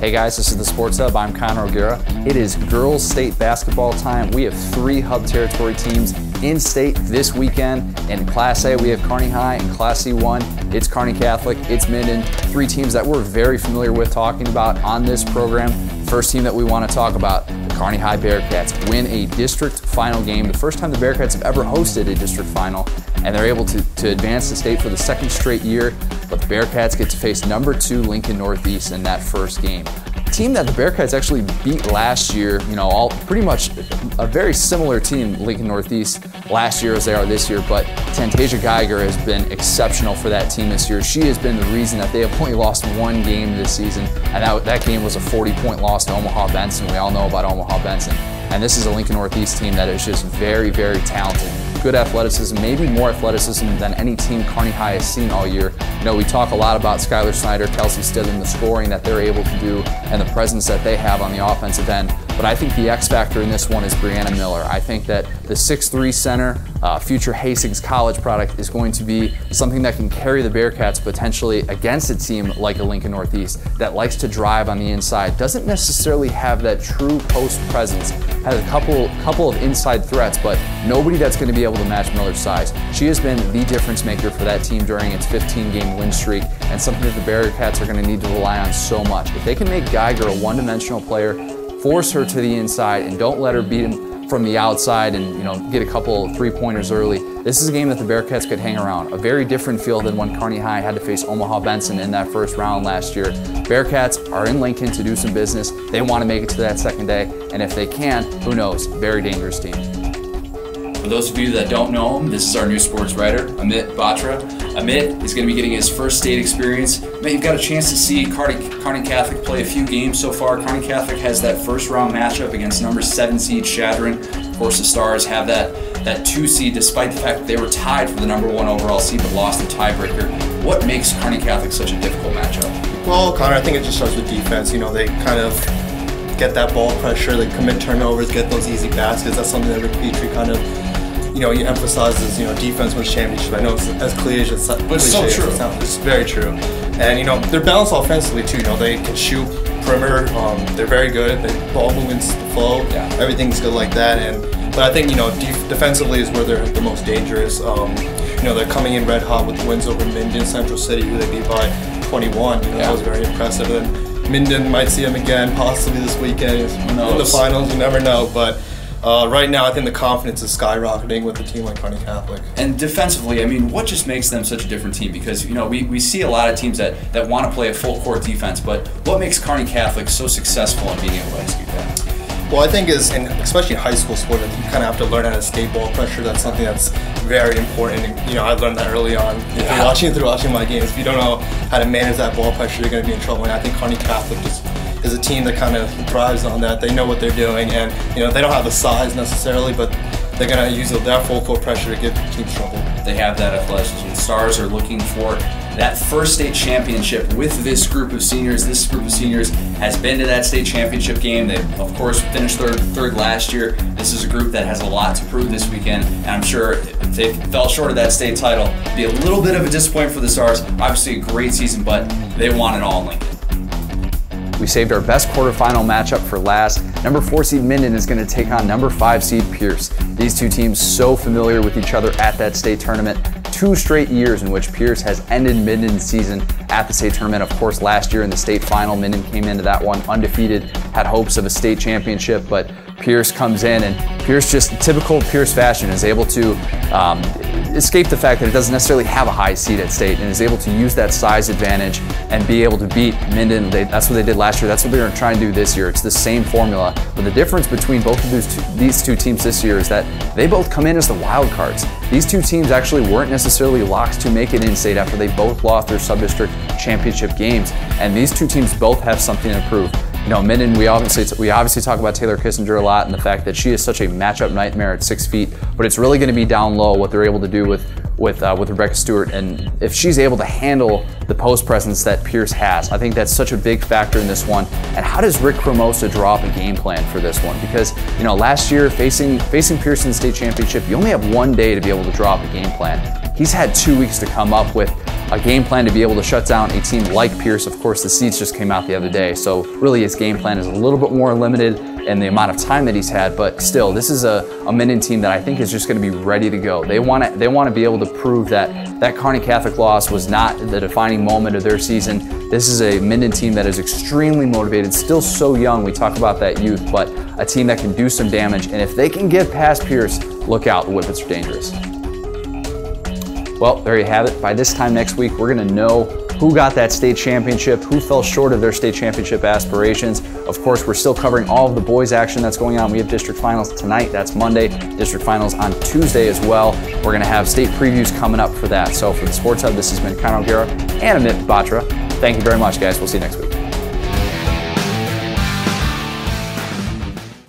Hey guys, this is the Sports Hub. I'm Connor O'Gara. It is girls state basketball time. We have 3 Hub Territory teams in state this weekend. In Class A, we have Kearney High. In Class C1, it's Kearney Catholic, it's Minden. 3 teams that we're very familiar with talking about on this program. First team that we want to talk about, the Kearney High Bearcats win a district final game. The first time the Bearcats have ever hosted a district final, and they're able to advance to state for the 2nd straight year. But the Bearcats get to face number 2 Lincoln Northeast in that first game. A team that the Bearcats actually beat last year, all pretty much a very similar team, Lincoln Northeast, last year as they are this year, but Tantasia Geiger has been exceptional for that team this year. She has been the reason that they have only lost 1 game this season, and that game was a 40-point loss to Omaha Benson. We all know about Omaha Benson. And this is a Lincoln Northeast team that is just very, very talented. Good athleticism, maybe more athleticism than any team Kearney High has seen all year. We talk a lot about Skylar Snyder, Kelsey Stidham, the scoring that they're able to do and the presence that they have on the offensive end. But I think the X factor in this one is Brianna Miller. I think that the 6'3" center, future Hastings College product, is going to be something that can carry the Bearcats potentially against a team like a Lincoln Northeast that likes to drive on the inside, doesn't necessarily have that true post presence, has a couple of inside threats, but nobody that's going to be able to match Miller's size. She has been the difference maker for that team during its 15-game win streak, and something that the Bearcats are going to need to rely on so much. If they can make Geiger a one-dimensional player, force her to the inside, and don't let her beat him from the outside and get a couple 3-pointers early, this is a game that the Bearcats could hang around. A very different feel than when Kearney High had to face Omaha Benson in that first round last year. Bearcats are in Lincoln to do some business. They want to make it to that second day, and if they can, who knows? Very dangerous team. For those of you that don't know him, this is our new sports writer, Amit Batra. Amit is going to be getting his first state experience. Amit, you've got a chance to see Kearney Catholic play a few games so far. Kearney Catholic has that first round matchup against number 7 seed Shadron. Of course, the Stars have that 2 seed, despite the fact that they were tied for the number 1 overall seed but lost the tiebreaker. What makes Kearney Catholic such a difficult matchup? Well, Connor, I think it just starts with defense. They kind of get that ball pressure, they commit turnovers, get those easy baskets. That's something that Rick Petrie kind of he emphasizes, defense wins championship. I know it's as cliche as it's so true. It's very true. And, they're balanced offensively, too. They can shoot perimeter. They're very good. The ball movements, the flow, everything's good like that. But I think, defensively is where they're the most dangerous. They're coming in red hot with wins over Minden, Central City, who they beat by 21. That was very impressive. And Minden might see them again, possibly this weekend in the finals. You never know. But right now, I think the confidence is skyrocketing with a team like Kearney Catholic. And defensively, what just makes them such a different team? Because, we see a lot of teams that want to play a full court defense, but what makes Kearney Catholic so successful in being able to execute that? Well, I think especially in high school sport, you kind of have to learn how to skate ball pressure. That's something that's very important. And, I learned that early on. If you're watching my games, if you don't know how to manage that ball pressure, you're going to be in trouble. And I think Kearney Catholic is a team that kind of thrives on that. They know what they're doing, and they don't have the size necessarily, but they're going to use that full court pressure to give teams trouble. They have that athleticism. The Stars are looking for that first state championship with this group of seniors. This group of seniors has been to that state championship game. They, of course, finished third last year. This is a group that has a lot to prove this weekend, and I'm sure if they fell short of that state title, it'd be a little bit of a disappointment for the Stars. Obviously, a great season, but they want it all in Lincoln. We saved our best quarterfinal matchup for last. Number 4 seed Minden is going to take on number 5 seed Pierce. These 2 teams so familiar with each other at that state tournament. 2 straight years in which Pierce has ended Minden's season at the state tournament. Of course, last year in the state final, Minden came into that one undefeated, had hopes of a state championship, but Pierce comes in, and Pierce, just typical Pierce fashion, is able to escape the fact that it doesn't necessarily have a high seed at state, and is able to use that size advantage and be able to beat Minden. That's what they did last year. That's what they're going to try and do this year. It's the same formula. But the difference between both of these two teams this year is that they both come in as the wild cards. These 2 teams actually weren't necessarily locked to make it in state after they both lost their sub-district championship games. And these 2 teams both have something to prove. Minden, we obviously talk about Taylor Kissinger a lot and the fact that she is such a matchup nightmare at 6 feet, but it's really going to be down low what they're able to do with Rebecca Stewart, and if she's able to handle the post presence that Pierce has. I think that's such a big factor in this one. And how does Rick Cremosa draw up a game plan for this one? Because last year facing Pierce in the state championship, you only have 1 day to be able to draw up a game plan. He's had 2 weeks to come up with a game plan to be able to shut down a team like Pierce. Of course, the seats just came out the other day, so really his game plan is a little bit more limited in the amount of time that he's had, but still, this is a Minden team that I think is just going to be ready to go. They want to be able to prove that that Kearney Catholic loss was not the defining moment of their season. This is a Minden team that is extremely motivated, still so young. We talk about that youth, but a team that can do some damage, and if they can get past Pierce, look out, the Whippets are dangerous. Well, there you have it. By this time next week, we're going to know who got that state championship, who fell short of their state championship aspirations. Of course, we're still covering all of the boys action that's going on. We have district finals tonight, that's Monday, district finals on Tuesday as well. We're gonna have state previews coming up for that. So for the Sports Hub, this has been Kearney O'Gara and Amit Batra. Thank you very much, guys. We'll see you next week.